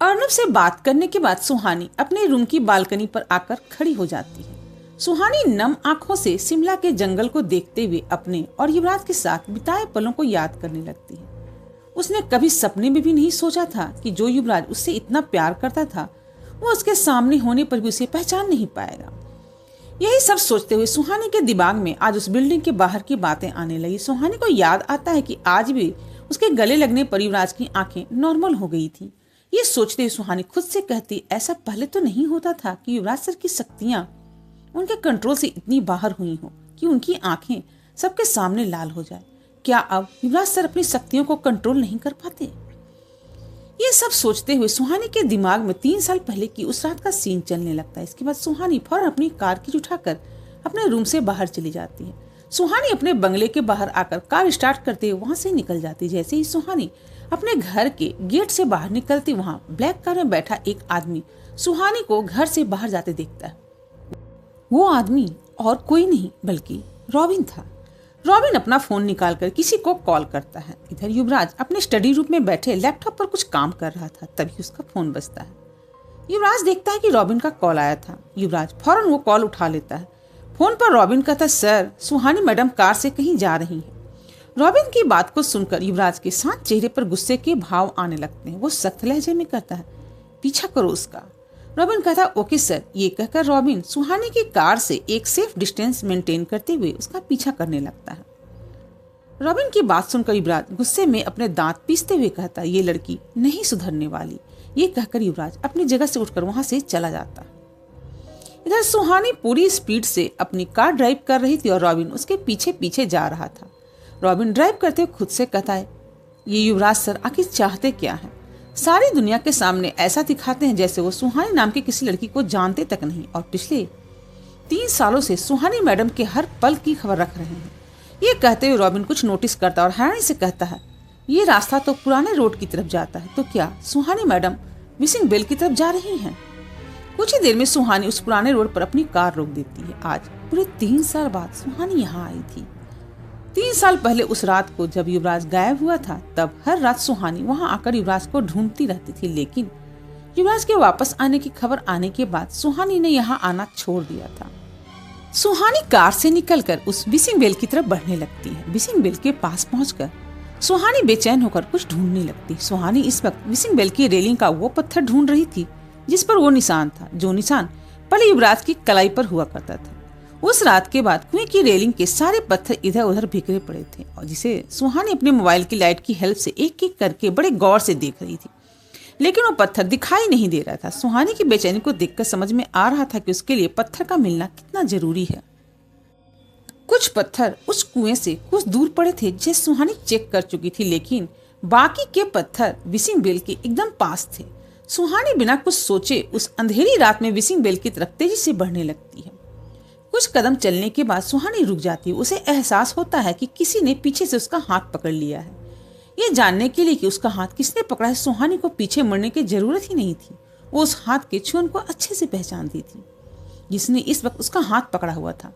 अर्नब से बात करने के बाद सुहानी अपने रूम की बालकनी पर आकर खड़ी हो जाती है। सुहानी नम आंखों से शिमला के जंगल को देखते हुए अपने और युवराज के साथ बिताए पलों को याद करने लगती है। उसने कभी सपने में भी नहीं सोचा था कि जो युवराज उससे इतना प्यार करता था वो उसके सामने होने पर भी उसे पहचान नहीं पाएगा। यही सब सोचते हुए सुहानी के दिमाग में आज उस बिल्डिंग के बाहर की बातें आने लगी। सुहानी को याद आता है कि आज भी उसके गले लगने पर युवराज की आंखें नॉर्मल हो गई थी। ये सोचते हुए सुहानी खुद से कहती, ऐसा पहले तो नहीं होता था कि युवराज सर की शक्तियां उनके कंट्रोल से इतनी बाहर हुई हो कि उनकी आंखें सबके सामने लाल हो जाए। क्या अब युवराज सर अपनी शक्तियों को कंट्रोल नहीं कर पाते? ये सब सोचते हुए सुहानी के दिमाग में 3 साल पहले की उस रात का सीन चलने लगता है। इसके बाद सुहानी फौरन अपनी कार की उठाकर अपने रूम से बाहर चली जाती है। सुहानी अपने बंगले के बाहर आकर कार स्टार्ट करते हुए वहां से निकल जाती। जैसे ही सुहानी अपने घर के गेट से बाहर निकलती, वहां ब्लैक कार में बैठा एक आदमी सुहानी को घर से बाहर जाते देखता है। वो आदमी और कोई नहीं बल्कि रॉबिन था। रॉबिन अपना फोन निकालकर किसी को कॉल करता है। इधर युवराज अपने स्टडी रूम में बैठे लैपटॉप पर कुछ काम कर रहा था, तभी उसका फोन बजता है। युवराज देखता है कि रॉबिन का कॉल आया था। युवराज फौरन वो कॉल उठा लेता है। फोन पर रॉबिन कहता है, सर सुहानी मैडम कार से कहीं जा रही है। रॉबिन की बात को सुनकर युवराज के साथ चेहरे पर गुस्से के भाव आने लगते हैं। वो सख्त लहजे में कहता है, पीछा करो उसका। रॉबिन कहता है, ओके सर। ये कहकर रॉबिन सुहानी की कार से एक सेफ डिस्टेंस मेंटेन करते हुए उसका पीछा करने लगता है। रॉबिन की बात सुनकर युवराज गुस्से में अपने दांत पीसते हुए कहता है, ये लड़की नहीं सुधरने वाली। ये कहकर युवराज अपनी जगह से उठकर वहां से चला जाता। इधर सुहानी पूरी स्पीड से अपनी कार ड्राइव कर रही थी और रॉबिन उसके पीछे पीछे जा रहा था। रॉबिन ड्राइव करते हुए खुद से कहता है, ये युवराज सर आखिर चाहते क्या है? सारी दुनिया के सामने ऐसा दिखाते हैं जैसे वो सुहानी नाम की किसी लड़की को जानते तक नहीं और पिछले 3 सालों से सुहानी मैडम के हर पल की खबर रख रहे हैं। ये कहते हुए रॉबिन कुछ नोटिस करता और हैरानी से कहता है, ये रास्ता तो पुराने रोड की तरफ जाता है, तो क्या सुहानी मैडम मिसिंग बेल की तरफ जा रही हैं? कुछ ही देर में सुहानी उस पुराने रोड पर अपनी कार रोक देती है। आज पूरे 3 साल बाद सुहानी यहाँ आई थी। 3 साल पहले उस रात को जब युवराज गायब हुआ था, तब हर रात सुहानी वहां आकर युवराज को ढूंढती रहती थी। लेकिन युवराज के वापस आने की खबर आने के बाद सुहानी ने यहाँ आना छोड़ दिया था। सुहानी कार से निकलकर उस मिसिंग बेल की तरफ बढ़ने लगती है। मिसिंग बेल के पास पहुंचकर सुहानी बेचैन होकर कुछ ढूंढने लगती। सुहानी इस वक्त मिसिंग बेल की रेलिंग का वो पत्थर ढूंढ रही थी जिस पर वो निशान था, जो निशान पहले युवराज की कलाई पर हुआ करता था। उस रात के बाद कुएं की रेलिंग के सारे पत्थर इधर उधर बिखरे पड़े थे और जिसे सुहानी अपने मोबाइल की लाइट की हेल्प से एक एक करके बड़े गौर से देख रही थी, लेकिन वो पत्थर दिखाई नहीं दे रहा था। सुहानी की बेचैनी को देखकर समझ में आ रहा था कि उसके लिए पत्थर का मिलना कितना जरूरी है। कुछ पत्थर उस कुएं से कुछ दूर पड़े थे जिसे सुहानी चेक कर चुकी थी, लेकिन बाकी के पत्थर मिसिंग बेल के एकदम पास थे। सुहानी बिना कुछ सोचे उस अंधेरी रात में मिसिंग बेल की तरफ तेजी से बढ़ने लगती है। कुछ कदम चलने के बाद सुहानी रुक जाती है। उसे एहसास होता है कि किसी ने पीछे से उसका हाथ पकड़ लिया है। ये जानने के लिए कि उसका हाथ किसने पकड़ा है, सुहानी को पीछे मुड़ने की जरूरत ही नहीं थी। वो उस हाथ के छुअन को अच्छे से पहचानती थी जिसने इस वक्त उसका हाथ पकड़ा हुआ था।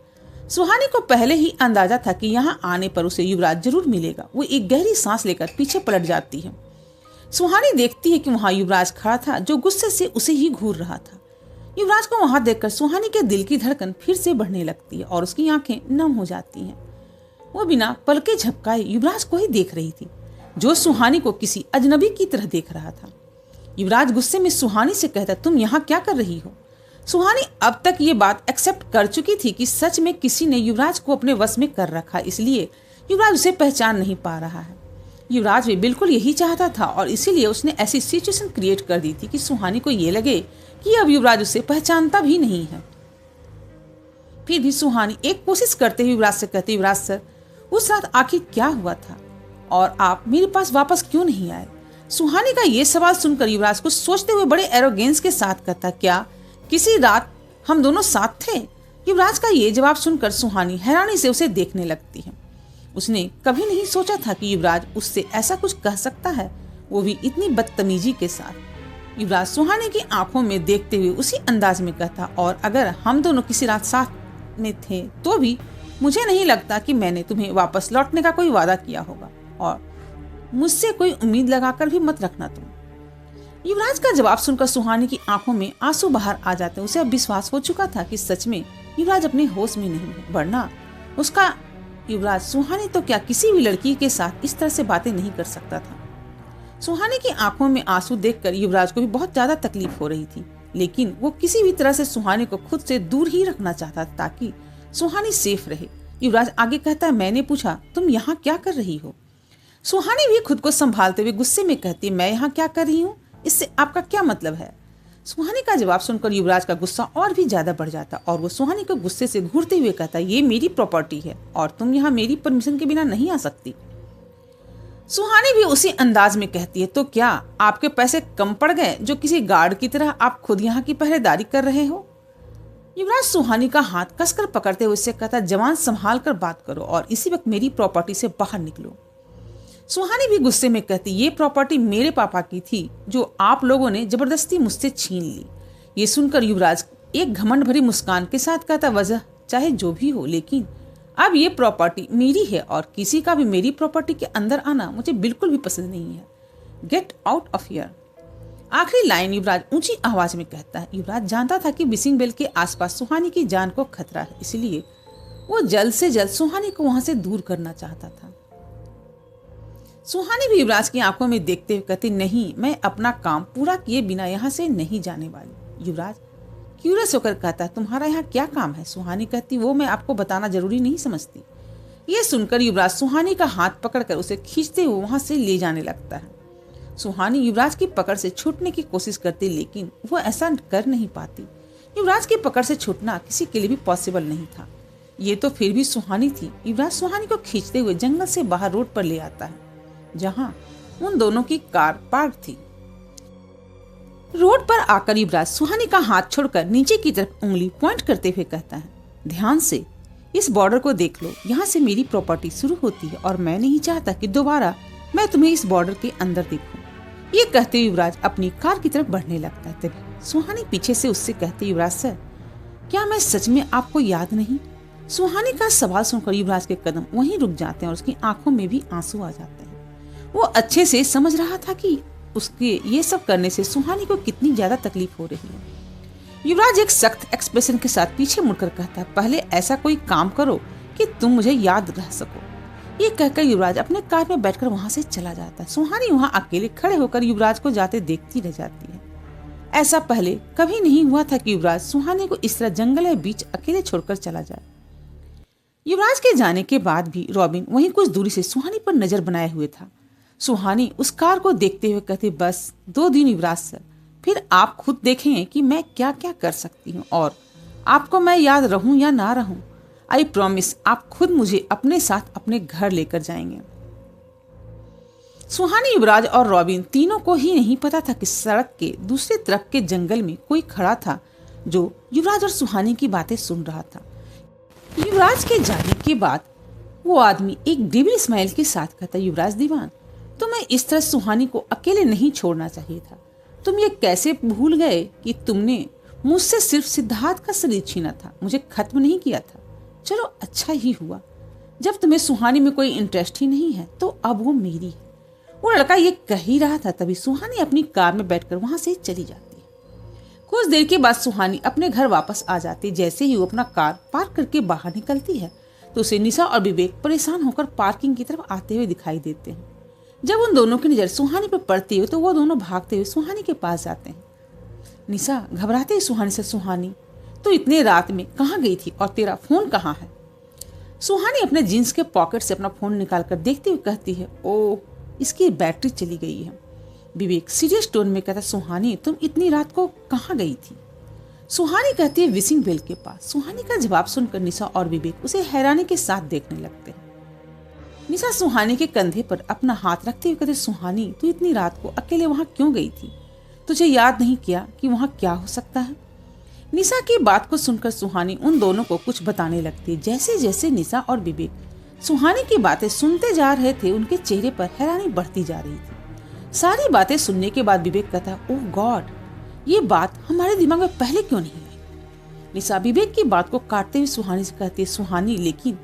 सुहानी को पहले ही अंदाजा था कि यहाँ आने पर उसे युवराज जरूर मिलेगा। वो एक गहरी सांस लेकर पीछे पलट जाती है। सुहानी देखती है कि वहाँ युवराज खड़ा था जो गुस्से से उसे ही घूर रहा था। युवराज को वहां देखकर सुहानी के दिल की धड़कन फिर से बढ़ने लगती है और उसकी आंखें नम हो जाती हैं। वो बिना पलके झपकाए युवराज को ही देख रही थी जो सुहानी को किसी अजनबी की तरह देख रहा था। युवराज गुस्से में सुहानी से कहता, तुम यहाँ क्या कर रही हो? सुहानी अब तक ये बात एक्सेप्ट कर चुकी थी कि सच में किसी ने युवराज को अपने वश में कर रखा, इसलिए युवराज उसे पहचान नहीं पा रहा है। युवराज भी बिल्कुल यही चाहता था और इसीलिए उसने ऐसी सिचुएशन क्रिएट कर दी थी कि सुहानी को ये लगे कि अब युवराज उसे पहचानता भी नहीं है। फिर भी सुहानी एक कोशिश करते हुए युवराज से कहती, युवराज सर उस रात आखिर क्या हुआ था और आप मेरे पास वापस क्यों नहीं आए? सुहानी का ये सवाल सुनकर युवराज को सोचते हुए बड़े एरोगेंस के साथ कहता, क्या किसी रात हम दोनों साथ थे? युवराज का ये जवाब सुनकर सुहानी हैरानी से उसे देखने लगती है। उसने कभी नहीं सोचा था कि युवराज उससे ऐसा कुछ कह सकता है, वो भी इतनी बदतमीजी के साथ। युवराज सुहानी की आंखों में देखते हुए उसी अंदाज में कहता, और अगर हम दोनों किसी रात साथ में थे तो भी मुझे नहीं लगता कि मैंने तुम्हें वापस लौटने का कोई वादा किया होगा, और मुझसे कोई उम्मीद लगाकर भी मत रखना तुम। युवराज का जवाब सुनकर सुहानी की आंखों में आंसू बाहर आ जाते। उसे अब विश्वास हो चुका था कि सच में युवराज अपने होश में नहीं है, वरना उसका युवराज सुहानी तो क्या किसी भी लड़की के साथ इस तरह से बातें नहीं कर सकता था। सुहानी की आंखों में आंसू देखकर युवराज को भी बहुत ज्यादा तकलीफ हो रही थी, लेकिन वो किसी भी तरह से सुहानी को खुद से दूर ही रखना चाहता था ताकि सुहानी सेफ रहे। युवराज आगे कहता है, मैंने पूछा तुम यहाँ क्या कर रही हो? सुहानी भी खुद को संभालते हुए गुस्से में कहती है, मैं यहाँ क्या कर रही हूँ, इससे आपका क्या मतलब है? सुहानी का जवाब सुनकर युवराज का गुस्सा और भी ज्यादा बढ़ जाता और वो सुहानी को गुस्से से घूरते हुए कहता, ये मेरी प्रॉपर्टी है और तुम यहाँ मेरी परमिशन के बिना नहीं आ सकती। सुहानी भी उसी अंदाज में कहती है, तो क्या आपके पैसे कम पड़ गए जो किसी गार्ड की तरह आप खुद यहाँ की पहरेदारी कर रहे हो? युवराज सुहानी का हाथ कसकर पकड़ते हुए उससे कहता, जवान संभाल कर बात करो और इसी वक्त मेरी प्रॉपर्टी से बाहर निकलो। सुहानी भी गुस्से में कहती, ये प्रॉपर्टी मेरे पापा की थी जो आप लोगों ने जबरदस्ती मुझसे छीन ली। ये सुनकर युवराज एक घमंड भरी मुस्कान के साथ कहता, वजह चाहे जो भी हो, लेकिन अब ये प्रॉपर्टी मेरी है और किसी का भी मेरी प्रॉपर्टी के अंदर आना मुझे बिल्कुल भी पसंद नहीं है। Get out of here. आखिरी लाइन युवराज ऊंची आवाज में कहता है। युवराज जानता था कि विसिंग बेल के आसपास सुहानी की जान को खतरा है, इसलिए वो जल्द से जल्द सुहानी को वहां से दूर करना चाहता था। सुहानी भी युवराज की आंखों में देखते हुए कहती, नहीं, मैं अपना काम पूरा किए बिना यहाँ से नहीं जाने वाली। युवराज क्यूरियस होकर कहता है, तुम्हारा यहाँ क्या काम है? सुहानी कहती, वो मैं आपको बताना जरूरी नहीं समझती। ये सुनकर युवराज सुहानी का हाथ पकड़कर उसे खींचते हुए वहां से ले जाने लगता है। सुहानी युवराज की पकड़ से छूटने की कोशिश करती, लेकिन वो ऐसा कर नहीं पाती। युवराज की पकड़ से छूटना किसी के लिए भी पॉसिबल नहीं था। ये तो फिर भी सुहानी थी। युवराज सुहानी को खींचते हुए जंगल से बाहर रोड पर ले आता है, जहां उन दोनों की कार पार्क थी। रोड पर आकर युवराज सुहानी का हाथ छोड़कर नीचे की तरफ उंगली पॉइंट करते हुए कहता है, ध्यान से इस बॉर्डर को देख लो, यहाँ से मेरी प्रॉपर्टी शुरू होती है और मैं नहीं चाहता कि दोबारा मैं तुम्हें इस बॉर्डर के अंदर देखूं। ये कहते हुए युवराज अपनी कार की तरफ बढ़ने लगता है। तभी सुहानी पीछे से उससे कहते, युवराज सर, क्या मैं सच में आपको याद नहीं? सुहानी का सवाल सुनकर युवराज के कदम वहीं रुक जाते हैं और उसकी आंखों में भी आंसू आ जाते हैं। वो अच्छे से समझ रहा था कि उसके ये सब करने से सुहानी को कितनी ज्यादा तकलीफ हो रही है। युवराज एक सख्त एक्सप्रेशन के साथ पीछे मुड़कर कहता है, पहले ऐसा कोई काम करो कि तुम मुझे याद रह सको। ये कहकर युवराज अपने कार में बैठकर वहां से चला जाता है। सुहानी वहां अकेले खड़े होकर युवराज को जाते देखती रह जाती है। ऐसा पहले कभी नहीं हुआ था कि युवराज सुहानी को इस तरह जंगल के बीच अकेले छोड़कर चला जाए। युवराज के जाने के बाद भी रॉबिन वहीं कुछ दूरी से सुहानी पर नजर बनाए हुए था। सुहानी उस कार को देखते हुए कहती, बस 2 दिन युवराज सर, फिर आप खुद देखेंगे कि मैं क्या क्या कर सकती हूँ और आपको मैं याद रहूं या ना रहूं, आई प्रॉमिस आप खुद मुझे अपने साथ अपने घर लेकर जाएंगे। सुहानी, युवराज और रॉबिन तीनों को ही नहीं पता था कि सड़क के दूसरी तरफ के जंगल में कोई खड़ा था जो युवराज और सुहानी की बातें सुन रहा था। युवराज के जाने के बाद वो आदमी एक डेविल स्माइल के साथ कहता, युवराज दीवान, तुम्हें इस तरह सुहानी को अकेले नहीं छोड़ना चाहिए था। तुम ये कैसे भूल गए कि तुमने मुझसे सिर्फ सिद्धार्थ का शरीर छीना था, मुझे खत्म नहीं किया था। चलो अच्छा ही हुआ, जब तुम्हें सुहानी में कोई इंटरेस्ट ही नहीं है तो अब वो मेरी है। वो लड़का ये कह ही रहा था, तभी सुहानी अपनी कार में बैठकर वहां से चली जाती है। कुछ देर के बाद सुहानी अपने घर वापस आ जाती। जैसे ही वो अपना कार पार्क करके बाहर निकलती है तो उसे निशा और विवेक परेशान होकर पार्किंग की तरफ आते हुए दिखाई देते हैं। जब उन दोनों की नजर सुहानी पर पड़ती है तो वो दोनों भागते हुए सुहानी के पास जाते हैं। निशा घबराते ही सुहानी से, सुहानी तो इतने रात में कहाँ गई थी और तेरा फोन कहाँ है? सुहानी अपने जींस के पॉकेट से अपना फोन निकालकर देखते हुए कहती है, ओ इसकी बैटरी चली गई है। विवेक सीरियस टोन में कहता, सुहानी तुम इतनी रात को कहाँ गई थी? सुहानी कहती है, विसिंग वेल के पास। सुहानी का जवाब सुनकर निशा और विवेक उसे हैरानी के साथ देखने लगते हैं। निशा सुहानी के कंधे पर अपना हाथ रखते हुए कहते, सुहानी तू इतनी रात को अकेले वहां क्यों गई थी? तुझे याद नहीं किया कि वहां क्या हो सकता है? निशा की बात को सुनकर सुहानी उन दोनों को कुछ बताने लगती। जैसे जैसे निशा और विवेक सुहानी की बातें सुनते जा रहे थे, उनके चेहरे पर हैरानी बढ़ती जा रही थी। सारी बातें सुनने के बाद विवेक कहता, ओह गॉड, ये बात हमारे दिमाग में पहले क्यों नहीं आई? निशा विवेक की बात को काटते हुए सुहानी से कहती, सुहानी लेकिन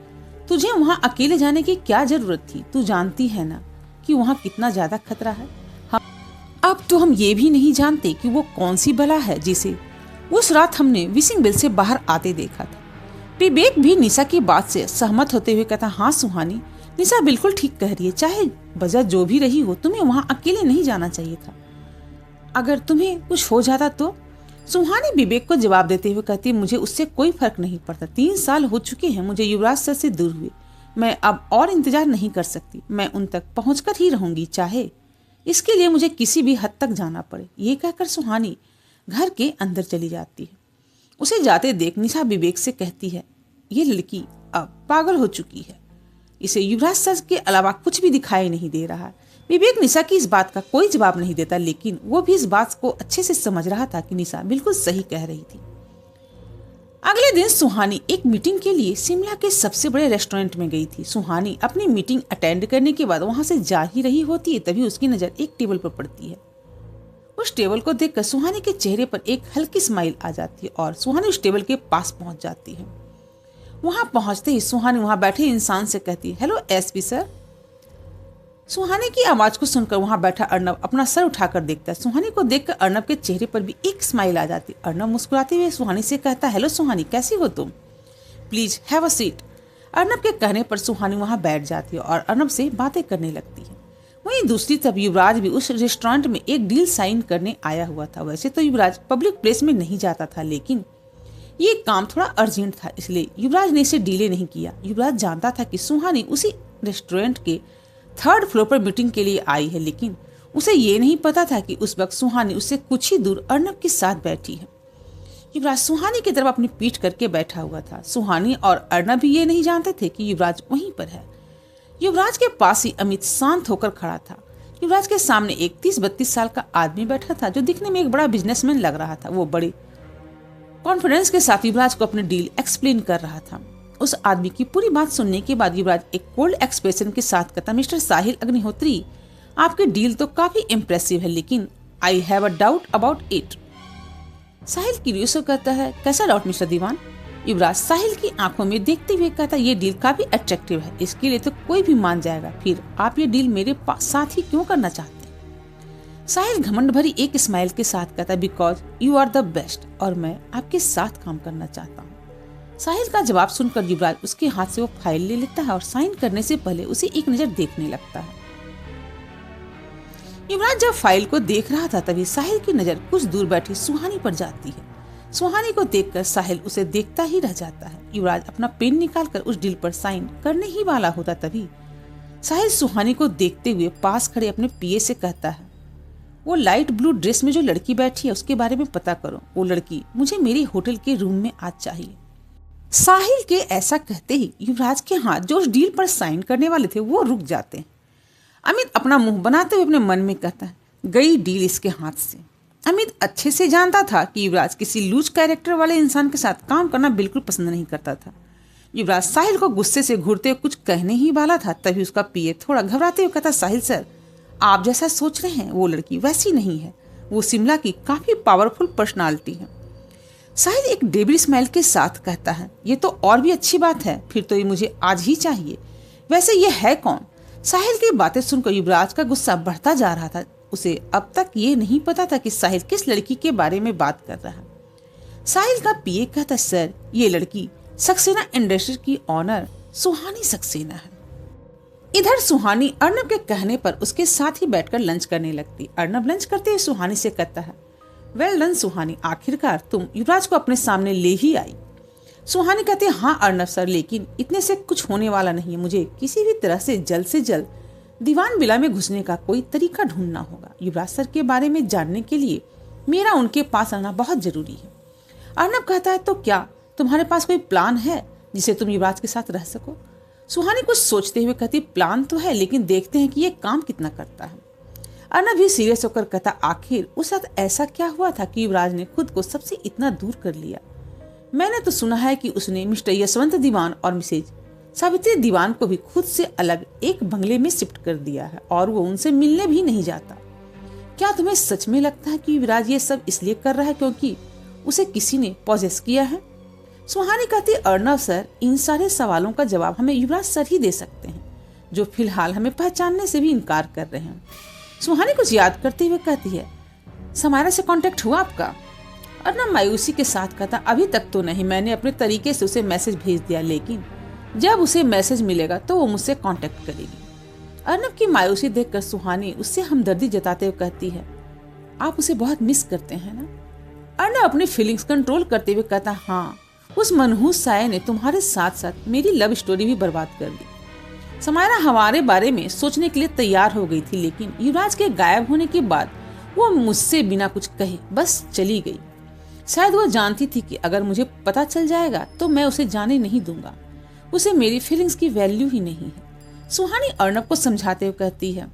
तुझे वहां अकेले जाने की क्या जरूरत थी? तू जानती है ना कि वहां कितना ज्यादा खतरा है। अब तो हम ये भी नहीं जानते कि वो कौन सी बला है जिसे उस रात हमने विशिंग वेल से बाहर आते देखा था। विवेक भी निशा की बात से सहमत होते हुए कहता, हाँ सुहानी, निशा बिल्कुल ठीक कह रही है। चाहे वजह जो भी रही हो, तुम्हें वहां अकेले नहीं जाना चाहिए था। अगर तुम्हें कुछ हो जाता तो? सुहानी विवेक को जवाब देते हुए कहती, मुझे उससे कोई फर्क नहीं पड़ता। 3 साल हो चुके हैं मुझे युवराज सर से दूर हुए। मैं अब और इंतजार नहीं कर सकती। मैं उन तक पहुंचकर ही रहूंगी, चाहे इसके लिए मुझे किसी भी हद तक जाना पड़े। ये कहकर सुहानी घर के अंदर चली जाती है। उसे जाते देख निशा विवेक से कहती है, ये लड़की अब पागल हो चुकी है। इसे युवराज सर के अलावा कुछ भी दिखाई नहीं दे रहा। विवेक निशा की इस बात का कोई जवाब नहीं देता, लेकिन वो भी इस बात को अच्छे से समझ रहा था कि निशा बिल्कुल सही कह रही थी। अगले दिन सुहानी एक मीटिंग के लिए शिमला के सबसे बड़े रेस्टोरेंट में गई थी। सुहानी अपनी मीटिंग अटेंड करने के बाद वहां से जा ही रही होती है, तभी उसकी नजर एक टेबल पर पड़ती है। उस टेबल को देखकर सुहानी के चेहरे पर एक हल्की स्माइल आ जाती है और सुहानी उस टेबल के पास पहुंच जाती है। वहां पहुंचते ही सुहानी वहां बैठे इंसान से कहती, हेलो एसपी सर। सुहानी की आवाज को सुनकर वहां बैठा अर्नब अपना सर उठाकर देखता है। सुहानी को देखकर अर्नब के चेहरे पर भी एक स्माइल आ जाती। अर्नब मुस्कुराते हुए सुहानी से कहता, हेलो सुहानी, कैसी हो तुम? Please have a seat. Arnab के कहने पर सुहानी वहां बैठ जाती है और अर्नब से बातें करने लगती है। वहीं दूसरी तरफ युवराज भी उस रेस्टोरेंट में एक डील साइन करने आया हुआ था। वैसे तो युवराज पब्लिक प्लेस में नहीं जाता था, लेकिन ये काम थोड़ा अर्जेंट था, इसलिए युवराज ने इसे डिले नहीं किया। युवराज जानता था कि सुहानी उसी रेस्टोरेंट के 3rd फ्लोर पर मीटिंग के लिए आई है, लेकिन उसे ये नहीं पता था कि उस वक्त सुहानी उससे कुछ ही दूर अर्नब के साथ बैठी है। युवराज सुहानी की तरफ अपनी पीठ करके बैठा हुआ था। सुहानी और अर्नब भी ये नहीं जानते थे कि युवराज वहीं पर है। युवराज के पास ही अमित शांत होकर खड़ा था। युवराज के सामने एक 30-32 साल का आदमी बैठा था, जो दिखने में एक बड़ा बिजनेसमैन लग रहा था। वो बड़े कॉन्फिडेंस के साथ युवराज को अपनी डील एक्सप्लेन कर रहा था। उस आदमी की पूरी बात सुनने के बाद युवराज एक कोल्ड एक्सप्रेशन के साथ कहता, मिस्टर साहिल अग्निहोत्री, आपकी डील तो काफी इम्प्रेसिव है, लेकिन I have a doubt about it. Sahil curious कहता है, कैसा डाउट मिस्टर दीवान? युवराज साहिल की आंखों में देखते हुए कहता, ये डील काफी अट्रैक्टिव है, इसके लिए तो कोई भी मान जाएगा। फिर आप ये डील मेरे साथ ही क्यों करना चाहते हैं? साहिल घमंड भरी एक स्माइल के साथ कहता, because you are the best और मैं आपके साथ काम करना चाहता हूँ। साहिल का जवाब सुनकर युवराज उसके हाथ से वो फाइल ले लेता है और साइन करने से पहले उसे एक नजर देखने लगता है। युवराज जब फाइल को देख रहा था, तभी साहिल की नजर कुछ दूर बैठी सुहानी पर जाती है। सुहानी को देखकर साहिल उसे देखता ही रह जाता है। युवराज अपना पेन निकालकर उस डील पर साइन करने ही वाला होता, तभी साहिल सुहानी को देखते हुए पास खड़े अपने पीए से कहता है, वो लाइट ब्लू ड्रेस में जो लड़की बैठी है उसके बारे में पता करो। वो लड़की मुझे मेरे होटल के रूम में आज चाहिए। साहिल के ऐसा कहते ही युवराज के हाथ जो उस डील पर साइन करने वाले थे वो रुक जाते हैं। अमित अपना मुंह बनाते हुए अपने मन में कहता है, गई डील इसके हाथ से। अमित अच्छे से जानता था कि युवराज किसी लूज कैरेक्टर वाले इंसान के साथ काम करना बिल्कुल पसंद नहीं करता था। युवराज साहिल को गुस्से से घूरते हुए कुछ कहने ही वाला था, तभी उसका पीए थोड़ा घबराते हुए कहता, साहिल सर, आप जैसा सोच रहे हैं वो लड़की वैसी नहीं है। वो शिमला की काफी पावरफुल पर्सनालिटी है। साहिल एक डेविल स्माइल के साथ कहता है, ये तो और भी अच्छी बात है, फिर तो ये मुझे आज ही चाहिए। वैसे ये है कौन? साहिल की बातें सुनकर युवराज का गुस्सा बढ़ता जा रहा था। उसे अब तक ये नहीं पता था कि साहिल किस लड़की के बारे में बात कर रहा है। साहिल का पीए कहता, सर, ये लड़की सक्सेना इंडस्ट्री की ऑनर सुहानी सक्सेना है। इधर सुहानी अर्नब के कहने पर उसके साथ ही बैठकर लंच करने लगती। अर्नब लंच करते हुए सुहानी से कहता है, वेल डन सुहानी, आखिरकार तुम युवराज को अपने सामने ले ही आई। सुहानी कहते, हाँ अर्नब सर, लेकिन इतने से कुछ होने वाला नहीं है। मुझे किसी भी तरह से जल्द दीवान बिला में घुसने का कोई तरीका ढूंढना होगा। युवराज सर के बारे में जानने के लिए मेरा उनके पास आना बहुत जरूरी है। अर्नब कहता है, तो क्या तुम्हारे पास कोई प्लान है जिसे तुम युवराज के साथ रह सको? सुहानी कुछ सोचते हुए कहती, प्लान तो है, लेकिन देखते हैं कि ये काम कितना करता है। अर्नब भी सीरियस होकर कहता, आखिर उस रात ऐसा क्या हुआ था कि युवराज ने खुद को सबसे इतना दूर कर लिया? मैंने तो सुना है कि उसने मिस्टर यशवंत दीवान और मिसेज सावित्री दीवान को भी खुद से अलग एक बंगले में शिफ्ट कर दिया है और वो उनसे मिलने भी नहीं जाता। क्या तुम्हें सच में लगता है कि युवराज ये सब इसलिए कर रहा है क्योंकि उसे किसी ने पॉजेस किया है? सुहानी कहती, अर्नब सर, इन सारे सवालों का जवाब हमें युवराज सर ही दे सकते हैं, जो फिलहाल हमें पहचानने से भी इनकार कर रहे हैं। सुहानी कुछ याद करते हुए कहती है, समायरा से कांटेक्ट हुआ आपका? अर्नब मायूसी के साथ कहता, अभी तक तो नहीं, मैंने अपने तरीके से उसे मैसेज भेज दिया, लेकिन जब उसे मैसेज मिलेगा तो वो मुझसे कांटेक्ट करेगी। अर्नब की मायूसी देखकर सुहानी उससे हमदर्दी जताते हुए कहती है, आप उसे बहुत मिस करते हैं ना? अर्नब अपनी फीलिंग्स कंट्रोल करते हुए कहता, हाँ, उस मनहूस साये ने तुम्हारे साथ साथ मेरी लव स्टोरी भी बर्बाद कर दी। समायरा हमारे बारे में सोचने के लिए तैयार हो गई थी, लेकिन युवराज के गायब होने के बाद वो मुझसे बिना कुछ कहे बस चली गई। शायद वो जानती थी कि अगर मुझे पता चल जाएगा तो मैं उसे जाने नहीं दूंगा, उसे मेरी फीलिंग्स की वैल्यू ही नहीं है। सुहानी अर्नब को समझाते हुए कहती है,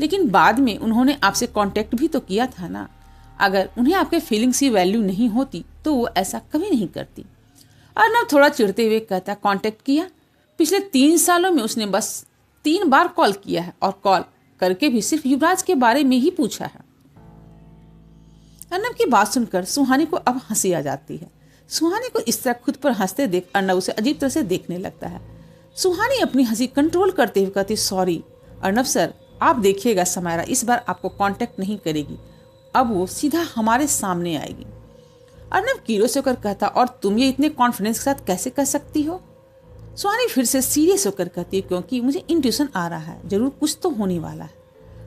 लेकिन बाद में उन्होंने आपसे कांटेक्ट भी तो किया था ना, अगर उन्हें आपके फीलिंग्स की वैल्यू नहीं होती तो वो ऐसा कभी नहीं करती। अर्नब थोड़ा चिढ़ते हुए कहता, कांटेक्ट किया? पिछले 3 सालों में उसने बस 3 बार कॉल किया है, और कॉल करके भी सिर्फ युवराज के बारे में ही पूछा है। अर्नब की बात सुनकर सुहानी को अब हंसी आ जाती है। सुहानी को इस तरह खुद पर हंसते देख अर्नब उसे अजीब तरह से देखने लगता है। सुहानी अपनी हंसी कंट्रोल करते हुए कहती, सॉरी अर्नब सर, आप देखिएगा समायरा इस बार आपको कांटेक्ट नहीं करेगी, अब वो सीधा हमारे सामने आएगी। अर्नब क्यूरियस होकर कहता, और तुम ये इतने कॉन्फिडेंस के साथ कैसे कर सकती हो? सुहानी फिर से सीरियस होकर कहती है, क्योंकि मुझे इंट्यूशन आ रहा है, जरूर कुछ तो होने वाला है।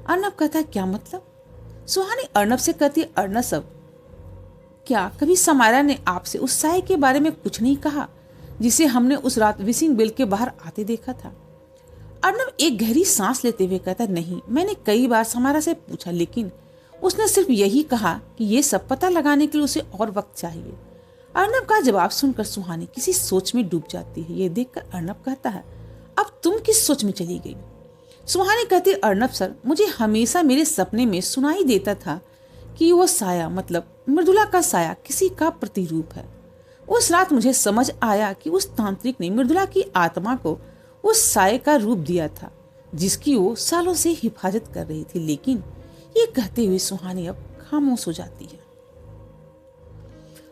अर्नब कहता, क्या मतलब? सुहानी अर्नब से कहती, अर्नब सब, क्या कभी समायरा ने आपसे उस साये के बारे में कुछ नहीं कहा जिसे हमने उस रात विशिंग बेल के बाहर आते देखा था? अर्नब एक गहरी सांस लेते हुए कहता, नहीं, मैंने कई बार समायरा से पूछा, लेकिन उसने सिर्फ यही कहा कि ये सब पता लगाने के लिए उसे और वक्त चाहिए। अर्नब का जवाब सुनकर सुहानी किसी सोच में डूब जाती है। ये देखकर अर्नब कहता है, अब तुम किस सोच में चली गई? सुहानी कहती, अर्नब सर, मुझे हमेशा मेरे सपने में सुनाई देता था कि वो साया, मतलब मृदुला का साया, किसी का प्रतिरूप है। उस रात मुझे समझ आया कि उस तांत्रिक ने मृदुला की आत्मा को उस साये का रूप दिया था जिसकी वो सालों से हिफाजत कर रही थी। लेकिन ये कहते हुए सुहानी अब खामोश हो जाती है।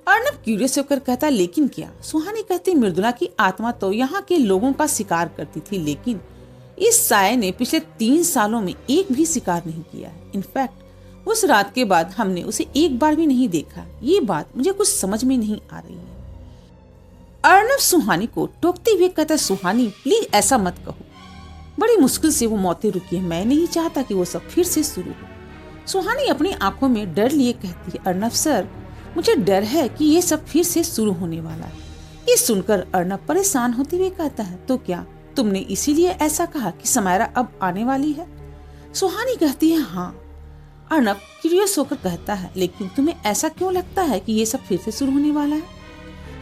अर्नब क्यूरियस होकर कहता, लेकिन क्या? सुहानी कहती, मृदुला की आत्मा तो यहाँ के लोगों का शिकार करती थी, लेकिन इस साये ने पिछले 3 सालों में एक भी शिकार नहीं किया है। इनफैक्ट उस रात के बाद हमने उसे एक बार भी नहीं देखा। ये बात मुझे कुछ समझ में नहीं आ रही है। अर्नब सुहानी को टोकते हुए कहता, सुहानी प्लीज ऐसा मत कहो, बड़ी मुश्किल से वो मौतें रुकी है, मैं नहीं चाहता कि वो सब फिर से शुरू हो। सुहानी अपनी आंखों में डर लिए कहती है, अर्नब सर, मुझे डर है कि ये सब फिर से शुरू होने वाला है। ये सुनकर अर्नब परेशान होते हुए कहता है, तो क्या तुमने इसीलिए ऐसा कहा कि समायरा अब आने वाली है? सुहानी कहती है, हाँ। अर्नब क्यूरियस होकर कहता है, लेकिन तुम्हें ऐसा क्यों लगता है कि ये सब फिर से शुरू होने वाला है?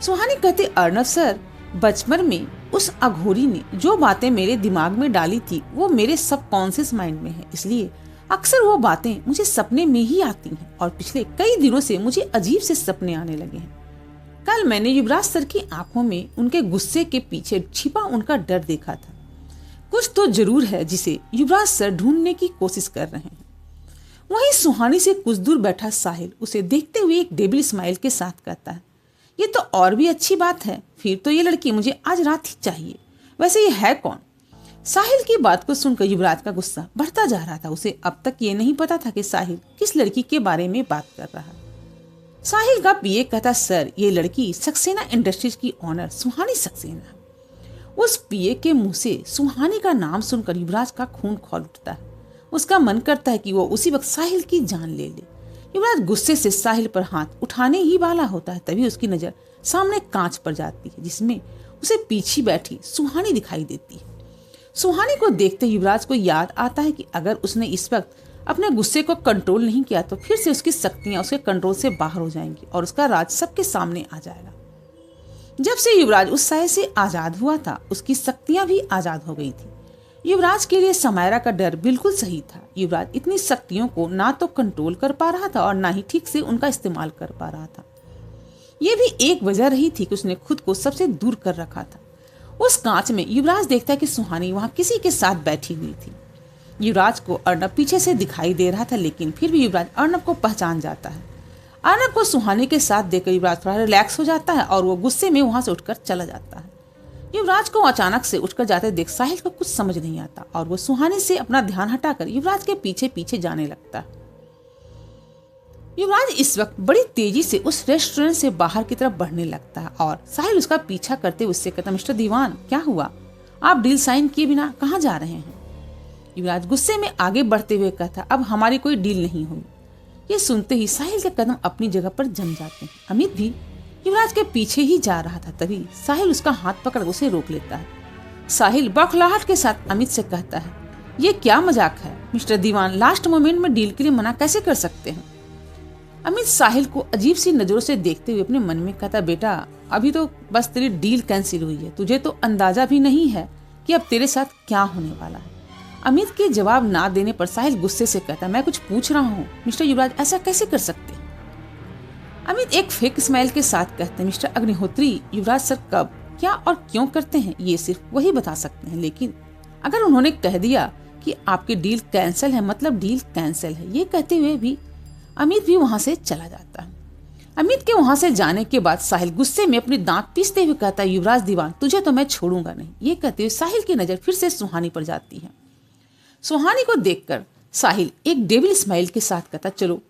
सुहानी कहती, अर्नब सर, बचपन में उस अघोरी ने जो बातें मेरे दिमाग में डाली थी वो मेरे सबकॉन्शियस माइंड में है, इसलिए अक्सर वो बातें मुझे सपने में ही आती हैं, और पिछले कई दिनों से मुझे अजीब से सपने आने लगे हैं। कल मैंने युवराज सर की आंखों में उनके गुस्से के पीछे छिपा उनका डर देखा था। कुछ तो जरूर है जिसे युवराज सर ढूंढने की कोशिश कर रहे हैं। वहीं सुहानी से कुछ दूर बैठा साहिल उसे देखते हुए एक डेबिल स्माइल के साथ कहता है, ये तो और भी अच्छी बात है, फिर तो ये लड़की मुझे आज रात ही चाहिए। वैसे ये है कौन? साहिल की बात को सुनकर युवराज का गुस्सा बढ़ता जा रहा था। उसे अब तक ये नहीं पता था कि साहिल किस लड़की के बारे में बात कर रहा है। साहिल का पीए कहता, सर, ये लड़की सक्सेना इंडस्ट्रीज की ऑनर सुहानी सक्सेना है। उस पीए के मुंह से सुहानी का नाम सुनकर युवराज का खून खौल उठता है। उसका मन करता है कि वो उसी वक्त साहिल की जान ले ले। युवराज गुस्से से साहिल पर हाथ उठाने ही वाला होता है, तभी उसकी नजर सामने कांच पर जाती है जिसमें उसे पीछे बैठी सुहानी दिखाई देती है। सुहानी को देखते युवराज को याद आता है कि अगर उसने इस वक्त अपने गुस्से को कंट्रोल नहीं किया तो फिर से उसकी शक्तियां उसके कंट्रोल से बाहर हो जाएंगी और उसका राज सबके सामने आ जाएगा। जब से युवराज उस साये से आजाद हुआ था, उसकी शक्तियां भी आजाद हो गई थी। युवराज के लिए समायरा का डर बिल्कुल सही था। युवराज इतनी शक्तियों को ना तो कंट्रोल कर पा रहा था और ना ही ठीक से उनका इस्तेमाल कर पा रहा था। यह भी एक वजह रही थी कि उसने खुद को सबसे दूर कर रखा था। उस कांच में युवराज देखता है कि सुहानी वहां किसी के साथ बैठी हुई थी। युवराज को अर्नब पीछे से दिखाई दे रहा था, लेकिन फिर भी युवराज अर्नब को पहचान जाता है। अर्नब को सुहानी के साथ देखकर युवराज थोड़ा रिलैक्स हो जाता है और वो गुस्से में वहां से उठकर चला जाता है। युवराज को अचानक से उठकर जाते देख साहिल को कुछ समझ नहीं आता और वो सुहानी से अपना ध्यान हटाकर युवराज के पीछे पीछे जाने लगता है। युवराज इस वक्त बड़ी तेजी से उस रेस्टोरेंट से बाहर की तरफ बढ़ने लगता है और साहिल उसका पीछा करते हुए उससे कहता, मिस्टर दीवान क्या हुआ, आप डील साइन किए बिना कहाँ जा रहे हैं? युवराज गुस्से में आगे बढ़ते हुए कहता, अब हमारी कोई डील नहीं हुई। ये सुनते ही साहिल के कदम अपनी जगह पर जम जाते हैं। अमित भी युवराज के पीछे ही जा रहा था, तभी साहिल उसका हाथ पकड़ उसे रोक लेता है। साहिल बौखलाहट के साथ अमित से कहता है, ये क्या मजाक है मिस्टर दीवान, लास्ट मोमेंट में डील के लिए मना कैसे कर सकते हैं? अमित साहिल को अजीब सी नजरों से देखते हुए अपने मन में कहता, बेटा अभी तो बस तेरी डील कैंसिल हुई है, तुझे तो अंदाजा भी नहीं है कि अब तेरे साथ क्या होने वाला है। अमित के जवाब ना देने पर साहिल गुस्से से कहता, मैं कुछ पूछ रहा हूँ मिस्टर युवराज, ऐसा कैसे कर सकते हैं? अमित एक फेक स्माइल के साथ कहते, मिस्टर अग्निहोत्री, युवराज सर कब, क्या और क्यों करते हैं ये सिर्फ वही बता सकते हैं, लेकिन अगर उन्होंने कह दिया कि आपकी डील कैंसिल है मतलब डील कैंसिल है। ये कहते हुए भी अमित भी वहां से चला जाता है। अमित के वहां से जाने के बाद साहिल गुस्से में अपने दांत पीसते हुए कहता है, युवराज दीवान तुझे तो मैं छोड़ूंगा नहीं। ये कहते हुए साहिल की नजर फिर से सुहानी पर जाती है। सुहानी को देखकर साहिल एक डेविल स्माइल के साथ कहता, चलो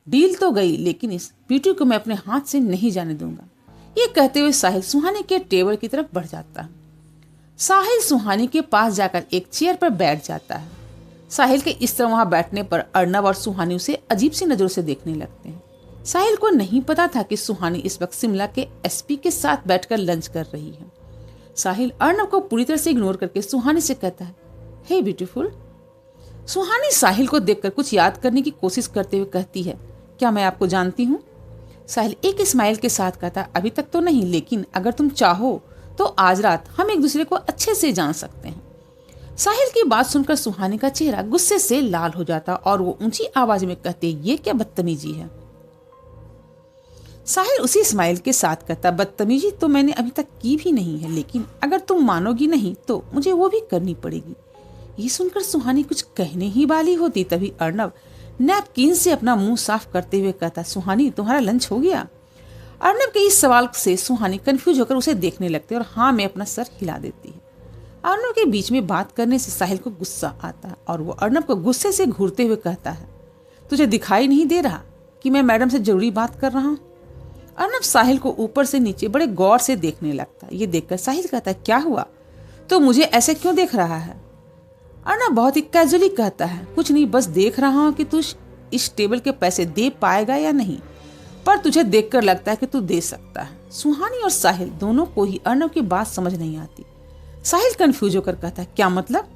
डील तो गई लेकिन इस ब्यूटी को मैं अपने हाथ से नहीं जाने दूंगा। ये कहते हुए साहिल सुहानी के टेबल की तरफ बढ़ जाता है। साहिल सुहानी के पास जाकर एक चेयर पर बैठ जाता है। साहिल के इस तरह वहां बैठने पर अर्नब और सुहानी उसे अजीब सी नजरों से देखने लगते हैं। साहिल को नहीं पता था कि सुहानी इस वक्त शिमला के एसपी के साथ बैठकर लंच कर रही है। साहिल अर्नब को पूरी तरह से इग्नोर करके सुहानी से कहता है, हे ब्यूटीफुल। सुहानी साहिल को देखकर कुछ याद करने की कोशिश करते हुए कहती है, क्या मैं आपको जानती हूँ? साहिल एक स्माइल के साथ कहता, अभी तक तो नहीं, लेकिन अगर तुम चाहो तो आज रात हम एक दूसरे को अच्छे से जान सकते हैं। साहिल की बात सुनकर सुहानी का चेहरा गुस्से से लाल हो जाता और वो ऊंची आवाज में कहते, ये क्या बदतमीजी है? साहिल उसी स्माइल के साथ कहता, बदतमीजी तो मैंने अभी तक की भी नहीं है, लेकिन अगर तुम मानोगी नहीं तो मुझे वो भी करनी पड़ेगी। ये सुनकर सुहानी कुछ कहने ही वाली होती, तभी अर्नब नैपकिन से अपना मुंह साफ करते हुए कहता, सुहानी तुम्हारा लंच हो गया? अर्नब के इस सवाल से सुहानी कंफ्यूज होकर उसे देखने लगती और हाँ में अपना सर हिला देती है। अर्नब के बीच में बात करने से साहिल को गुस्सा आता है और वो अर्नब को गुस्से से घूरते हुए कहता है, तुझे दिखाई नहीं दे रहा कि मैं मैडम से जरूरी बात कर रहा हूँ? अर्नब साहिल को ऊपर से नीचे बड़े गौर से देखने लगता है। ये देखकर साहिल कहता है, क्या हुआ, तो मुझे ऐसे क्यों देख रहा है? अर्नब बहुत ही कैजुअली कहता है, कुछ नहीं, बस देख रहा हूँ कि तू इस टेबल के पैसे दे पाएगा या नहीं, पर तुझे देखकर लगता है कि तू दे सकता है। सुहानी और साहिल दोनों को ही अर्नब की बात समझ नहीं आती। साहिल कंफ्यूज होकर कहता है, क्या मतलब?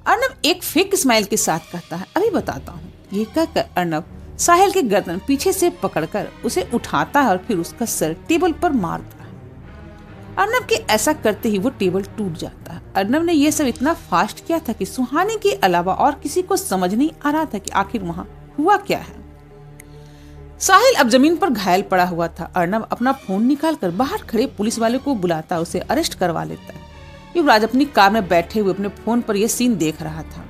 अर्नब एक फेक स्माइल के साथ कहता है, अभी बताता हूँ। ये कहकर अर्नब साहिल की गर्दन पीछे से पकड़कर उसे उठाता है और फिर उसका सर टेबल पर मारता है। अर्नब के ऐसा करते ही वो टेबल टूट जाता है। अर्नब ने यह सब इतना फास्ट किया था कि सुहानी के अलावा और किसी को समझ नहीं आ रहा था कि आखिर वहां हुआ क्या है। साहिल अब जमीन पर घायल पड़ा हुआ था। अर्नब अपना फोन निकालकर बाहर खड़े पुलिस वाले को बुलाता, उसे अरेस्ट करवा लेता है। युवराज अपनी कार में बैठे हुए अपने फोन पर यह सीन देख रहा था।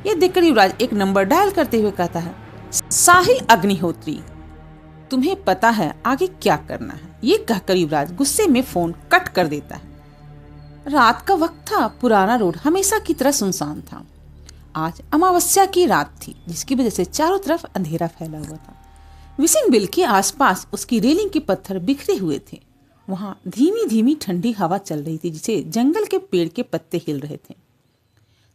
यह देखकर युवराज एक नंबर डायल करते हुए कहता है, साहिल अग्निहोत्री, तुम्हें पता है आगे क्या करना है। ये कहकर युवराज गुस्से में फोन कट कर देता है। रात का वक्त था। पुराना रोड हमेशा की तरह सुनसान था। आज अमावस्या की रात थी, जिसकी वजह से चारों तरफ अंधेरा फैला हुआ था। विसिंग बिल के आसपास उसकी रेलिंग के पत्थर बिखरे हुए थे। वहां धीमी धीमी ठंडी हवा चल रही थी, जिसे जंगल के पेड़ के पत्ते हिल रहे थे।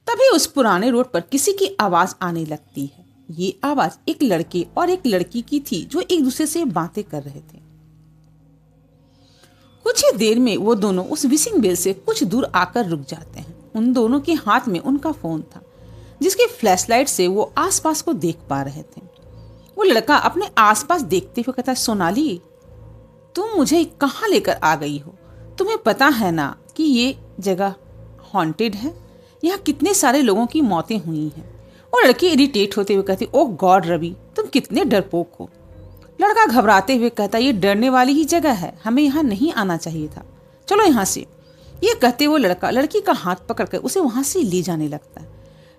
तभी उस पुराने रोड पर किसी की आवाज आने लगती है। ये आवाज एक लड़के और एक लड़की की थी, जो एक दूसरे से बातें कर रहे थे। कुछ ही देर में वो दोनों उस विसिंग बेल से कुछ दूर आकर रुक जाते हैं। उन दोनों के हाथ में उनका फोन था, जिसके फ्लैशलाइट से वो आसपास को देख पा रहे थे। वो लड़का अपने आसपास देखते हुए कहता, सोनाली, तुम मुझे कहाँ लेकर आ गई हो? तुम्हें पता है ना कि ये जगह हॉन्टेड है, यहाँ कितने सारे लोगों की मौतें हुई हैं। और लड़की इरिटेट होते हुए कहती, ओह गॉड रवि, तुम कितने डरपोक हो। लड़का घबराते हुए कहता, ये डरने वाली ही जगह है, हमें यहाँ नहीं आना चाहिए था, चलो यहाँ से। ये कहते वो लड़का लड़की का हाथ पकड़कर उसे वहां से ले जाने लगता है।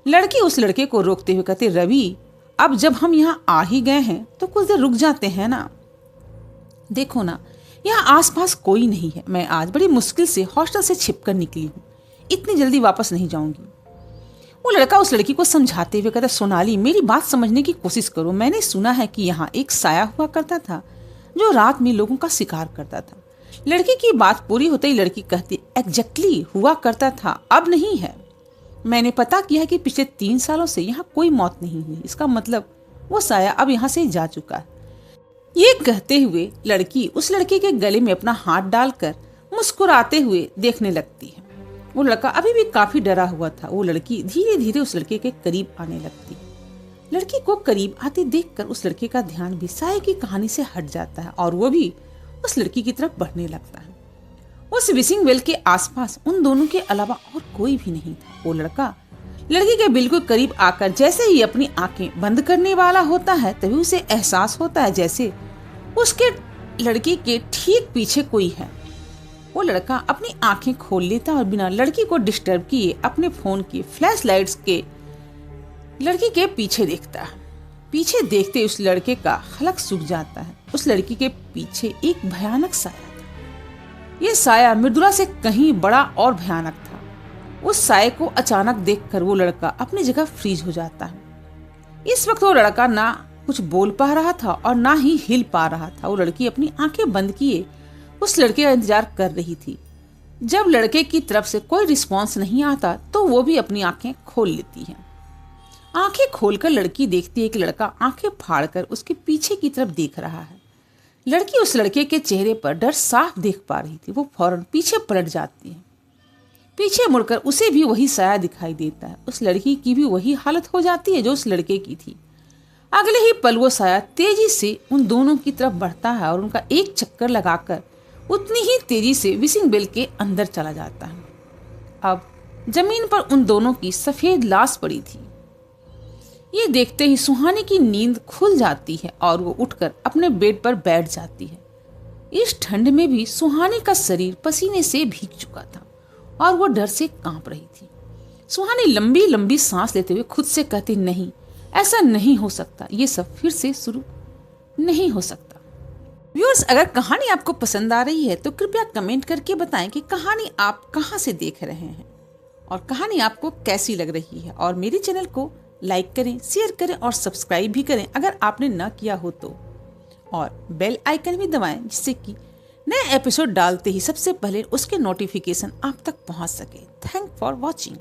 लड़की उस लड़के को रोकते हुए कहते, रवि, अब जब हम यहाँ आ ही गए हैं तो कुछ देर रुक जाते हैं ना। देखो ना, यहाँ आसपास कोई नहीं है। मैं आज बड़ी मुश्किल से हॉस्टल से छिपकर निकली हूँ, इतनी जल्दी वापस नहीं जाऊंगी। वो लड़का उस लड़की को समझाते हुए कहता, सोनाली मेरी बात समझने की कोशिश करो। मैंने सुना है कि यहाँ एक साया हुआ करता था जो रात में लोगों का शिकार करता था। लड़की की बात पूरी होते ही लड़की कहती, एग्जैक्टली हुआ करता था, अब नहीं है। मैंने पता किया है कि पिछले 3 सालों से यहाँ कोई मौत नहीं हुई। इसका मतलब वो साया अब यहाँ से जा चुका है। ये कहते हुए लड़की उस लड़के के गले में अपना हाथ डालकर मुस्कुराते हुए देखने लगती है। वो लड़का अभी भी काफी डरा हुआ था। वो लड़की धीरे धीरे उस लड़के के करीब आने लगती है। लड़की को करीब आते देखकर उस लड़के का ध्यान भी साये की कहानी से हट जाता है और वो भी उस लड़की की तरफ बढ़ने लगता है। उस विशिंग वेल के आसपास उन दोनों के अलावा और कोई भी नहीं था। वो लड़का लड़की के बिल्कुल करीब आकर जैसे ही अपनी आंखें बंद करने वाला होता है तभी उसे एहसास होता है जैसे उसके लड़की के ठीक पीछे कोई है। वो लड़का अपनी आंखें खोल लेता और बिना लड़की को डिस्टर्ब किए अपने फोन की फ्लैश लाइट्स के लड़की के पीछे देखता है। पीछे देखते उस लड़के का हलक सूख जाता है। उस लड़की के पीछे एक भयानक साया था। यह साया मृदुला से कहीं बड़ा और भयानक था। उस साये को अचानक देखकर वो लड़का अपनी जगह फ्रीज हो जाता है। इस वक्त वो लड़का ना कुछ बोल पा रहा था और ना ही हिल पा रहा था। वो लड़की अपनी आंखें बंद किए उस लड़के का इंतजार कर रही थी। जब लड़के की तरफ से कोई रिस्पॉन्स नहीं आता तो वो भी अपनी आंखें खोल लेती है। आंखें खोलकर लड़की देखती है कि लड़का आंखें फाड़कर उसके पीछे की तरफ देख रहा है। लड़की उस लड़के के चेहरे पर डर साफ देख पा रही थी। वो फौरन पीछे पलट जाती है। पीछे मुड़कर उसे भी वही साया दिखाई देता है। उस लड़की की भी वही हालत हो जाती है जो उस लड़के की थी। अगले ही पल वो साया तेजी से उन दोनों की तरफ बढ़ता है और उनका एक चक्कर लगाकर उतनी ही तेजी से विशिंग वेल के अंदर चला जाता है। अब जमीन पर उन दोनों की सफेद लाश पड़ी थी। ये देखते ही सुहानी की नींद खुल जाती है और वो उठकर अपने बेड पर बैठ जाती है। इस ठंड में भी सुहानी का शरीर पसीने से भीग चुका था और वो डर से कांप रही थी। सुहानी लंबी लंबी सांस लेते हुए खुद से कहती, नहीं, ऐसा नहीं हो सकता, ये सब फिर से शुरू नहीं हो सकता। व्यूअर्स, अगर कहानी आपको पसंद आ रही है तो कृपया कमेंट करके बताएं कि कहानी आप कहां से देख रहे हैं और कहानी आपको कैसी लग रही है। और मेरे चैनल को लाइक करें, शेयर करें और सब्सक्राइब भी करें अगर आपने न किया हो तो। और बेल आइकन भी दबाएं जिससे कि नए एपिसोड डालते ही सबसे पहले उसके नोटिफिकेशन आप तक पहुंच सके। Thank for watching.